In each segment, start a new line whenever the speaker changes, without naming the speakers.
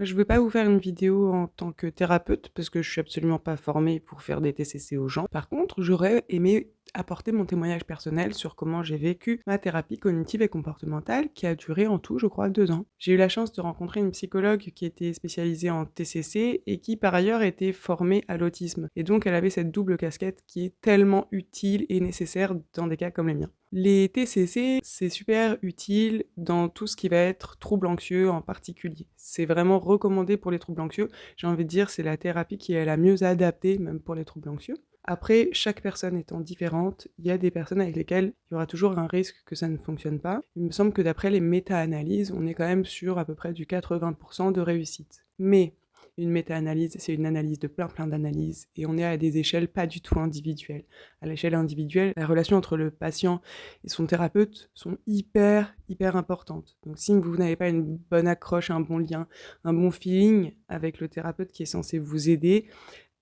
Je ne vais pas vous faire une vidéo en tant que thérapeute parce que je suis absolument pas formée pour faire des TCC aux gens. Par contre, j'aurais aimé apporter mon témoignage personnel sur comment j'ai vécu ma thérapie cognitive et comportementale qui a duré en tout, je crois, 2 ans. J'ai eu la chance de rencontrer une psychologue qui était spécialisée en TCC et qui, par ailleurs, était formée à l'autisme. Et donc, elle avait cette double casquette qui est tellement utile et nécessaire dans des cas comme les miens. Les TCC, c'est super utile dans tout ce qui va être troubles anxieux en particulier. C'est vraiment recommandé pour les troubles anxieux. J'ai envie de dire, c'est la thérapie qui est la mieux adaptée, même pour les troubles anxieux. Après, chaque personne étant différente, il y a des personnes avec lesquelles il y aura toujours un risque que ça ne fonctionne pas. Il me semble que d'après les méta-analyses, on est quand même sur à peu près du 80% de réussite. Mais une méta-analyse, c'est une analyse de plein d'analyses et on est à des échelles pas du tout individuelles. À l'échelle individuelle, la relation entre le patient et son thérapeute sont hyper importantes. Donc si vous n'avez pas une bonne accroche, un bon lien, un bon feeling avec le thérapeute qui est censé vous aider,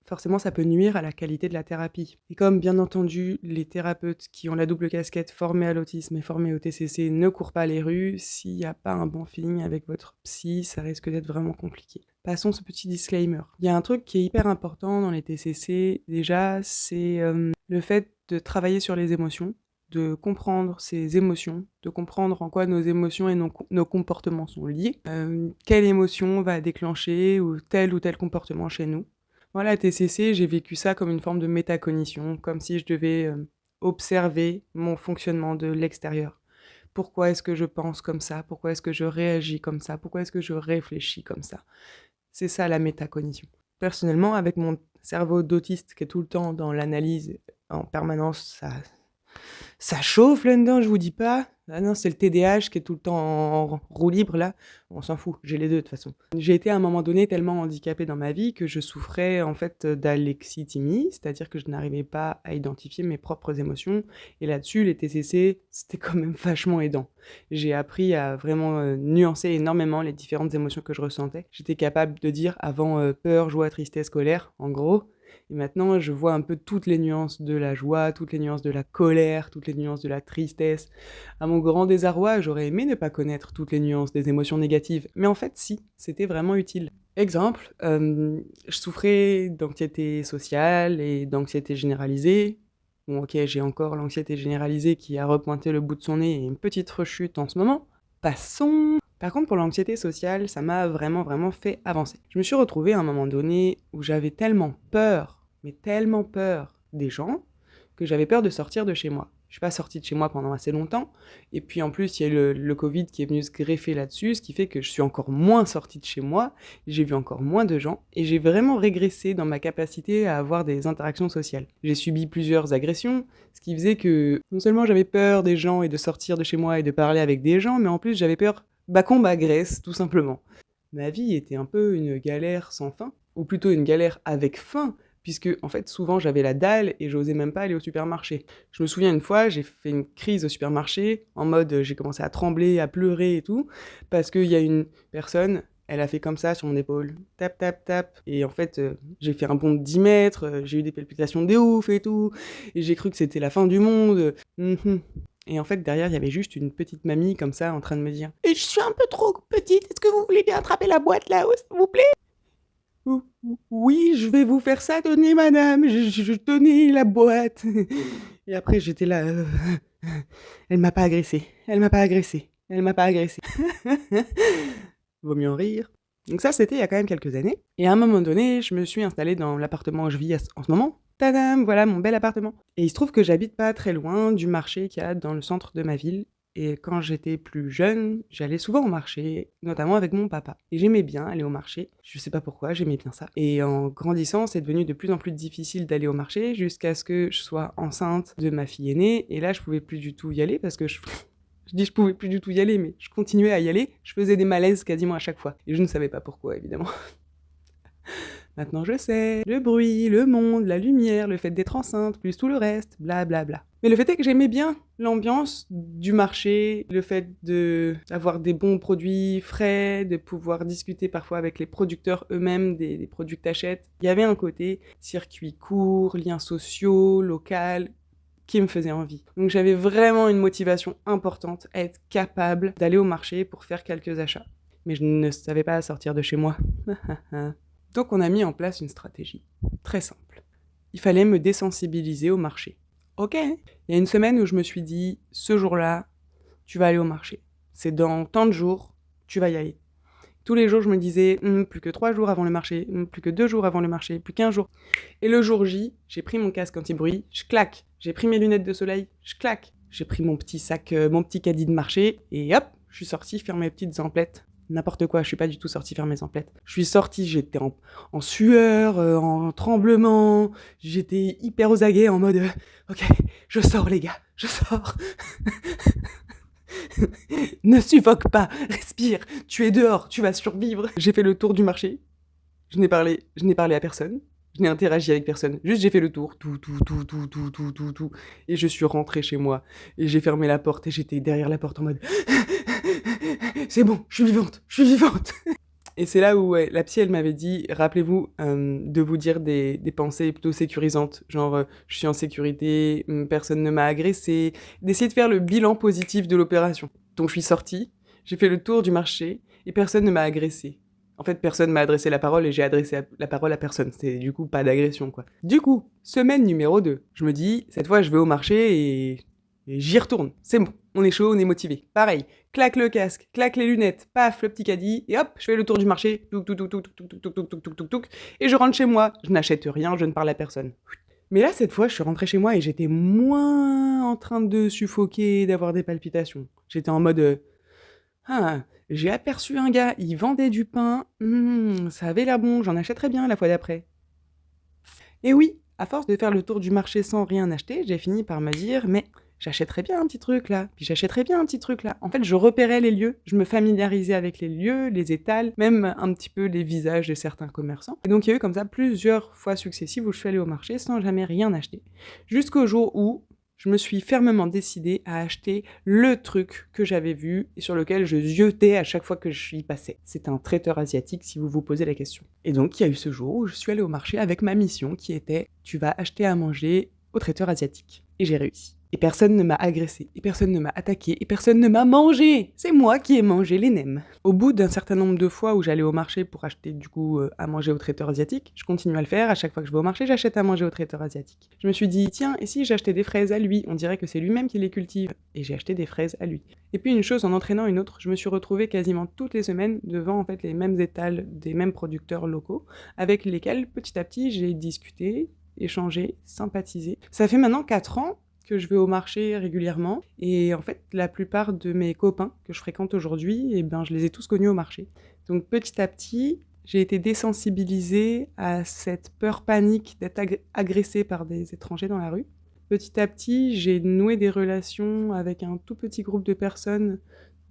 forcément ça peut nuire à la qualité de la thérapie. Et comme bien entendu les thérapeutes qui ont la double casquette formés à l'autisme et formés au TCC ne courent pas les rues, s'il n'y a pas un bon feeling avec votre psy, ça risque d'être vraiment compliqué. Passons ce petit disclaimer. Il y a un truc qui est hyper important dans les TCC, déjà, c'est le fait de travailler sur les émotions, de comprendre ses émotions, de comprendre en quoi nos émotions et nos comportements sont liés, quelle émotion va déclencher ou tel comportement chez nous. Moi, la TCC, j'ai vécu ça comme une forme de métacognition, comme si je devais observer mon fonctionnement de l'extérieur. Pourquoi est-ce que je pense comme ça? Pourquoi est-ce que je réagis comme ça? Pourquoi est-ce que je réfléchis comme ça? C'est ça la métacognition. Personnellement, avec mon cerveau d'autiste qui est tout le temps dans l'analyse en permanence, ça chauffe là-dedans, je vous dis pas. Ah non, c'est le TDAH qui est tout le temps en roue libre là. On s'en fout, j'ai les deux de toute façon. J'ai été à un moment donné tellement handicapée dans ma vie que je souffrais en fait d'alexithymie, c'est-à-dire que je n'arrivais pas à identifier mes propres émotions. Et là-dessus, les TCC, c'était quand même vachement aidant. J'ai appris à vraiment nuancer énormément les différentes émotions que je ressentais. J'étais capable de dire avant peur, joie, tristesse, colère, en gros. Et maintenant, je vois un peu toutes les nuances de la joie, toutes les nuances de la colère, toutes les nuances de la tristesse. À mon grand désarroi, j'aurais aimé ne pas connaître toutes les nuances des émotions négatives, mais en fait, si, c'était vraiment utile. Exemple, je souffrais d'anxiété sociale et d'anxiété généralisée. Bon, ok, j'ai encore l'anxiété généralisée qui a repointé le bout de son nez et une petite rechute en ce moment. Passons. Par contre, pour l'anxiété sociale, ça m'a vraiment fait avancer. Je me suis retrouvée à un moment donné où j'avais tellement peur, mais tellement peur des gens, que j'avais peur de sortir de chez moi. Je suis pas sortie de chez moi pendant assez longtemps, et puis en plus, il y a eu le Covid qui est venu se greffer là-dessus, ce qui fait que je suis encore moins sortie de chez moi, j'ai vu encore moins de gens, et j'ai vraiment régressé dans ma capacité à avoir des interactions sociales. J'ai subi plusieurs agressions, ce qui faisait que non seulement j'avais peur des gens et de sortir de chez moi et de parler avec des gens, mais en plus j'avais peur qu'on m'agresse, tout simplement. Ma vie était un peu une galère sans fin, ou plutôt une galère avec fin, puisque en fait souvent j'avais la dalle et j'osais même pas aller au supermarché. Je me souviens une fois, j'ai fait une crise au supermarché, en mode j'ai commencé à trembler, à pleurer et tout, parce qu'il y a une personne, elle a fait comme ça sur mon épaule, tap tap tap, et en fait j'ai fait un bond de 10 mètres, j'ai eu des palpitations de ouf et tout, et j'ai cru que c'était la fin du monde. Et en fait, derrière, il y avait juste une petite mamie comme ça en train de me dire « Je suis un peu trop petite, est-ce que vous voulez bien attraper la boîte là-haut, s'il vous plaît ?» Oui, je vais vous faire ça, tenez madame, je tenais la boîte. Et après, j'étais là elle m'a pas agressé, elle m'a pas agressé, elle m'a pas agressé. Vaut mieux en rire. Donc ça, c'était il y a quand même quelques années. Et à un moment donné, je me suis installée dans l'appartement où je vis en ce moment. Tadam, voilà mon bel appartement. Et il se trouve que j'habite pas très loin du marché qu'il y a dans le centre de ma ville. Et quand j'étais plus jeune, j'allais souvent au marché, notamment avec mon papa. Et j'aimais bien aller au marché. Je sais pas pourquoi, j'aimais bien ça. Et en grandissant, c'est devenu de plus en plus difficile d'aller au marché jusqu'à ce que je sois enceinte de ma fille aînée. Et là, je pouvais plus du tout y aller parce que je dis je pouvais plus du tout y aller, mais je continuais à y aller. Je faisais des malaises quasiment à chaque fois. Et je ne savais pas pourquoi, évidemment. Maintenant je sais, le bruit, le monde, la lumière, le fait d'être enceinte, plus tout le reste, blablabla. Bla bla. Mais le fait est que j'aimais bien l'ambiance du marché, le fait d'avoir des bons produits frais, de pouvoir discuter parfois avec les producteurs eux-mêmes des produits que t'achètes. Il y avait un côté circuit court, liens sociaux, local, qui me faisait envie. Donc j'avais vraiment une motivation importante à être capable d'aller au marché pour faire quelques achats. mais je ne savais pas sortir de chez moi. Donc on a mis en place une stratégie très simple. Il fallait me désensibiliser au marché. Ok. Il y a une semaine où je me suis dit, ce jour-là, tu vas aller au marché. C'est dans tant de jours, tu vas y aller. Tous les jours, je me disais, plus que 3 jours avant le marché, plus que 2 jours avant le marché, plus qu'1 jour. Et le jour J, j'ai pris mon casque anti-bruit, je claque. J'ai pris mes lunettes de soleil, je claque. J'ai pris mon petit sac, mon petit caddie de marché, et hop, je suis sortie faire mes petites emplettes. N'importe quoi, je suis pas du tout sortie faire mes emplettes. Je suis sortie, j'étais en sueur, en tremblement, j'étais hyper aux aguets en mode ok, je sors les gars, je sors. Ne suffoque pas, respire, tu es dehors, tu vas survivre. J'ai fait le tour du marché, je n'ai parlé à personne, je n'ai interagi avec personne, juste j'ai fait le tour, tout, et je suis rentrée chez moi, et j'ai fermé la porte, et j'étais derrière la porte en mode c'est bon, je suis vivante. Et c'est là où ouais, la psy, elle m'avait dit, rappelez-vous de vous dire des pensées plutôt sécurisantes, genre je suis en sécurité, personne ne m'a agressé, d'essayer de faire le bilan positif de l'opération. Donc je suis sortie, j'ai fait le tour du marché et personne ne m'a agressé. En fait, personne m'a adressé la parole et j'ai adressé la parole à personne. C'est du coup pas d'agression, quoi. Du coup, semaine numéro 2, je me dis, cette fois je vais au marché et j'y retourne. C'est bon, on est chaud, on est motivé. Pareil, claque le casque, claque les lunettes, paf, le petit caddie, et hop, je fais le tour du marché, et je rentre chez moi. Je n'achète rien, je ne parle à personne. Mais là, cette fois, je suis rentrée chez moi et j'étais moins en train de suffoquer, d'avoir des palpitations. J'étais en mode ah, j'ai aperçu un gars, il vendait du pain, ça avait l'air bon, j'en achèterais bien la fois d'après. Et oui, à force de faire le tour du marché sans rien acheter, j'ai fini par me dire mais j'achèterais bien un petit truc là, puis j'achèterais bien un petit truc là. En fait, je repérais les lieux, je me familiarisais avec les lieux, les étals, même un petit peu les visages de certains commerçants. Et donc il y a eu comme ça plusieurs fois successives où je suis allée au marché sans jamais rien acheter. Jusqu'au jour où je me suis fermement décidée à acheter le truc que j'avais vu et sur lequel je ziotais à chaque fois que je y passais. C'est un traiteur asiatique si vous vous posez la question. Et donc il y a eu ce jour où je suis allée au marché avec ma mission qui était tu vas acheter à manger au traiteur asiatique. Et j'ai réussi. Et personne ne m'a agressé, et personne ne m'a attaqué, et personne ne m'a mangé. C'est moi qui ai mangé les nems. Au bout d'un certain nombre de fois où j'allais au marché pour acheter du coup à manger au traiteur asiatique, je continue à le faire. À chaque fois que je vais au marché, j'achète à manger au traiteur asiatique. Je me suis dit tiens, et si j'achetais des fraises à lui, on dirait que c'est lui-même qui les cultive. Et j'ai acheté des fraises à lui. Et puis une chose en entraînant une autre, je me suis retrouvée quasiment toutes les semaines devant en fait les mêmes étals des mêmes producteurs locaux, avec lesquels petit à petit j'ai discuté, échangé, sympathisé. Ça fait maintenant 4 ans que je vais au marché régulièrement. Et en fait, la plupart de mes copains que je fréquente aujourd'hui, eh ben, je les ai tous connus au marché. Donc petit à petit, j'ai été désensibilisée à cette peur panique d'être agressée par des étrangers dans la rue. Petit à petit, j'ai noué des relations avec un tout petit groupe de personnes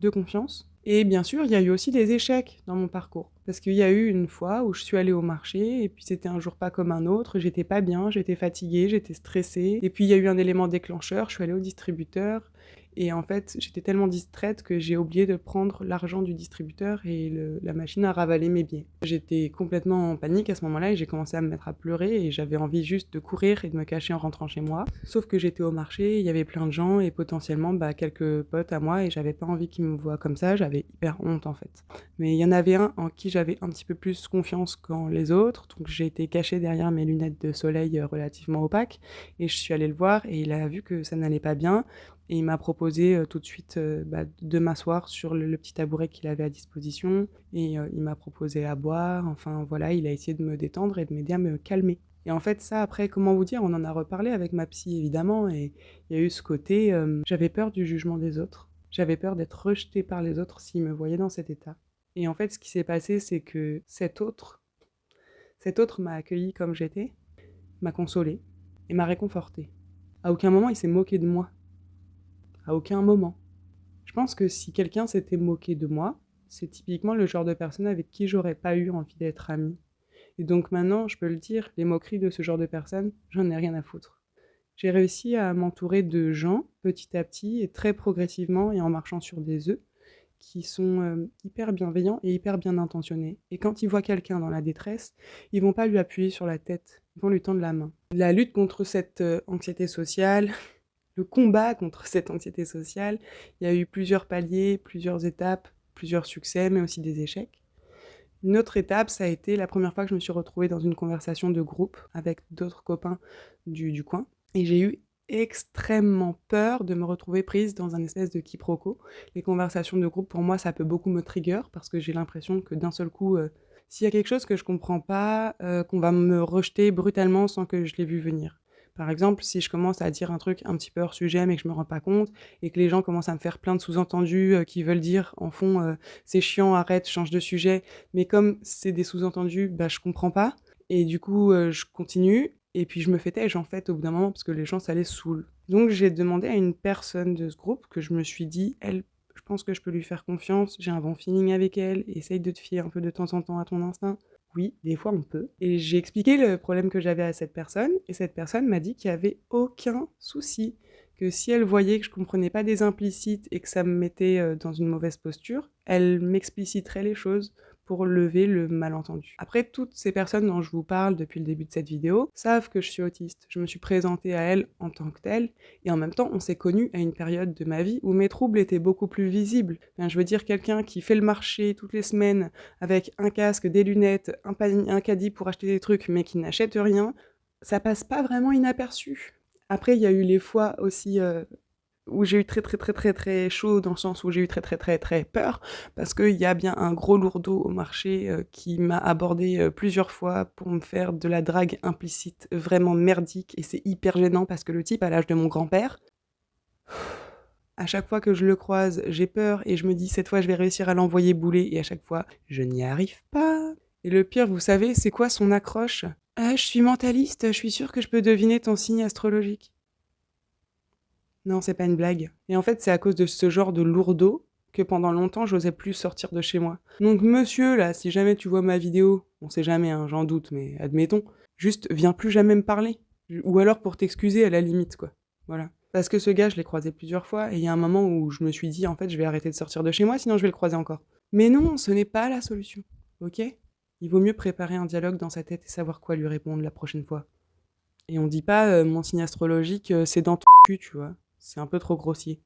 de confiance. Et bien sûr, il y a eu aussi des échecs dans mon parcours. Parce qu'il y a eu une fois où je suis allée au marché, et puis c'était un jour pas comme un autre, j'étais pas bien, j'étais fatiguée, j'étais stressée. Et puis il y a eu un élément déclencheur, je suis allée au distributeur, et en fait, j'étais tellement distraite que j'ai oublié de prendre l'argent du distributeur et la machine a ravalé mes billets. J'étais complètement en panique à ce moment-là et j'ai commencé à me mettre à pleurer et j'avais envie juste de courir et de me cacher en rentrant chez moi. Sauf que j'étais au marché, il y avait plein de gens et potentiellement quelques potes à moi et j'avais pas envie qu'ils me voient comme ça, j'avais hyper honte en fait. Mais il y en avait un en qui j'avais un petit peu plus confiance qu'en les autres, donc j'ai été cachée derrière mes lunettes de soleil relativement opaques et je suis allée le voir et il a vu que ça n'allait pas bien. Et il m'a proposé tout de suite de m'asseoir sur le petit tabouret qu'il avait à disposition. Et il m'a proposé à boire. Enfin voilà, il a essayé de me détendre et de m'aider à me calmer. Et en fait, ça, après, comment vous dire, on en a reparlé avec ma psy, évidemment. Et il y a eu ce côté, j'avais peur du jugement des autres. J'avais peur d'être rejetée par les autres s'ils me voyaient dans cet état. Et en fait, ce qui s'est passé, c'est que cet autre m'a accueilli comme j'étais, m'a consolée et m'a réconfortée. À aucun moment, il s'est moqué de moi. À aucun moment. Je pense que si quelqu'un s'était moqué de moi, c'est typiquement le genre de personne avec qui j'aurais pas eu envie d'être amie. Et donc maintenant, je peux le dire, les moqueries de ce genre de personnes, j'en ai rien à foutre. J'ai réussi à m'entourer de gens, petit à petit, et très progressivement, et en marchant sur des œufs, qui sont hyper bienveillants et hyper bien intentionnés. Et quand ils voient quelqu'un dans la détresse, ils vont pas lui appuyer sur la tête, ils vont lui tendre la main. La lutte contre cette anxiété sociale, le combat contre cette anxiété sociale, il y a eu plusieurs paliers, plusieurs étapes, plusieurs succès, mais aussi des échecs. Une autre étape, ça a été la première fois que je me suis retrouvée dans une conversation de groupe avec d'autres copains du coin et j'ai eu extrêmement peur de me retrouver prise dans un espèce de quiproquo. Les conversations de groupe, pour moi, ça peut beaucoup me trigger parce que j'ai l'impression que d'un seul coup, s'il y a quelque chose que je comprends pas, qu'on va me rejeter brutalement sans que je l'ai vu venir. Par exemple, si je commence à dire un truc un petit peu hors sujet, mais que je me rends pas compte et que les gens commencent à me faire plein de sous-entendus, qui veulent dire en fond, «C'est chiant, arrête, change de sujet», mais comme c'est des sous-entendus, bah, je comprends pas et du coup, je continue et puis je me fais têche en fait au bout d'un moment parce que les gens ça les saoule. Donc j'ai demandé à une personne de ce groupe que je me suis dit: «Elle, je pense que je peux lui faire confiance, j'ai un bon feeling avec elle, essaye de te fier un peu de temps en temps à ton instinct». Oui, des fois on peut. Et j'ai expliqué le problème que j'avais à cette personne, et cette personne m'a dit qu'il y avait aucun souci, que si elle voyait que je comprenais pas des implicites et que ça me mettait, dans une mauvaise posture, elle m'expliciterait les choses pour lever le malentendu. Après, toutes ces personnes dont je vous parle depuis le début de cette vidéo savent que je suis autiste. Je me suis présentée à elles en tant que telle, et en même temps, on s'est connus à une période de ma vie où mes troubles étaient beaucoup plus visibles. Enfin, je veux dire, quelqu'un qui fait le marché toutes les semaines avec un casque, des lunettes, un caddie pour acheter des trucs, mais qui n'achète rien, ça passe pas vraiment inaperçu. Après, il y a eu les fois aussi où j'ai eu très, très, très, très, très chaud, dans le sens où j'ai eu très, très, très, très peur, parce qu'il y a bien un gros lourdeau au marché qui m'a abordé plusieurs fois pour me faire de la drague implicite vraiment merdique, et c'est hyper gênant parce que le type a l'âge de mon grand-père. À chaque fois que je le croise, j'ai peur et je me dis cette fois je vais réussir à l'envoyer bouler, et à chaque fois, je n'y arrive pas. Et le pire, vous savez, c'est quoi son accroche? Ah, je suis mentaliste, je suis sûre que je peux deviner ton signe astrologique. Non, c'est pas une blague. Et en fait, c'est à cause de ce genre de lourdeau que pendant longtemps, j'osais plus sortir de chez moi. Donc monsieur, là, si jamais tu vois ma vidéo, on sait jamais, hein, j'en doute, mais admettons, juste viens plus jamais me parler. Ou alors pour t'excuser à la limite, quoi. Voilà. Parce que ce gars, je l'ai croisé plusieurs fois, et il y a un moment où je me suis dit, en fait, je vais arrêter de sortir de chez moi, sinon je vais le croiser encore. Mais non, ce n'est pas la solution, ok? Il vaut mieux préparer un dialogue dans sa tête et savoir quoi lui répondre la prochaine fois. Et on dit pas, mon signe astrologique, c'est dans ton cul, tu vois? C'est un peu trop grossier.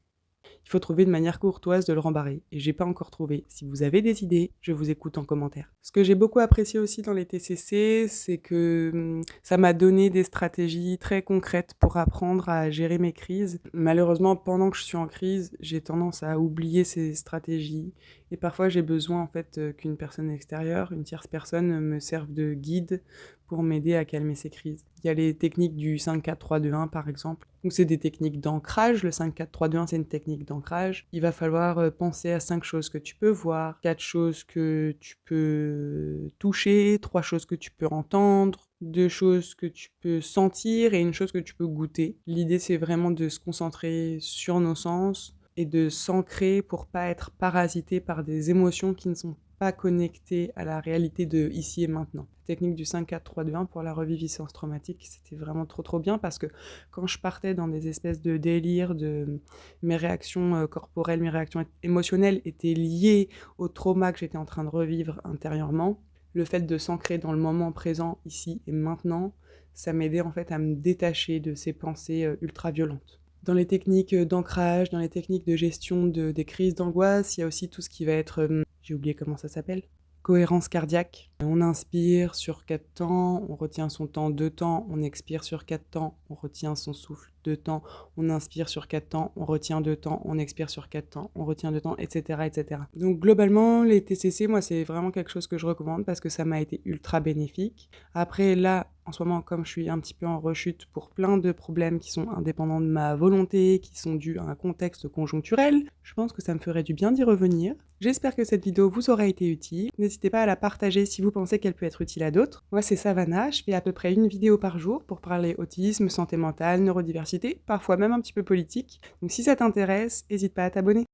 Il faut trouver une manière courtoise de le rembarrer, et j'ai pas encore trouvé. Si vous avez des idées, je vous écoute en commentaire. Ce que j'ai beaucoup apprécié aussi dans les TCC, c'est que ça m'a donné des stratégies très concrètes pour apprendre à gérer mes crises. Malheureusement, pendant que je suis en crise, j'ai tendance à oublier ces stratégies, et parfois j'ai besoin en fait qu'une personne extérieure, une tierce personne, me serve de guide pour m'aider à calmer ces crises. Il y a les techniques du 5-4-3-2-1 par exemple. Donc c'est des techniques d'ancrage. Le 5-4-3-2-1, c'est une technique d'ancrage. Il va falloir penser à 5 choses que tu peux voir, 4 choses que tu peux toucher, 3 choses que tu peux entendre, 2 choses que tu peux sentir et une chose que tu peux goûter. L'idée, c'est vraiment de se concentrer sur nos sens et de s'ancrer pour pas être parasité par des émotions qui ne sont pas connectées à la réalité de ici et maintenant. La technique du 5-4-3-2-1 pour la reviviscence traumatique, c'était vraiment trop bien, parce que quand je partais dans des espèces de délires, mes réactions corporelles, mes réactions émotionnelles étaient liées au trauma que j'étais en train de revivre intérieurement. Le fait de s'ancrer dans le moment présent, ici et maintenant, ça m'aidait en fait à me détacher de ces pensées ultra violentes. Dans les techniques d'ancrage, dans les techniques de gestion des crises d'angoisse, il y a aussi tout ce qui va être, j'ai oublié comment ça s'appelle, cohérence cardiaque. On inspire sur 4 temps, on retient son temps 2 temps, on expire sur 4 temps, on retient son souffle 2 temps, on inspire sur 4 temps, on retient 2 temps, on expire sur 4 temps, on retient 2 temps, etc., etc. Donc globalement, les TCC, moi, c'est vraiment quelque chose que je recommande parce que ça m'a été ultra bénéfique. Après, là, en ce moment, comme je suis un petit peu en rechute pour plein de problèmes qui sont indépendants de ma volonté, qui sont dus à un contexte conjoncturel, je pense que ça me ferait du bien d'y revenir. J'espère que cette vidéo vous aura été utile. N'hésitez pas à la partager si vous pensez qu'elle peut être utile à d'autres. Moi, c'est Savannah, je fais à peu près une vidéo par jour pour parler autisme, santé mentale, neurodiversité, parfois même un petit peu politique. Donc si ça t'intéresse, n'hésite pas à t'abonner.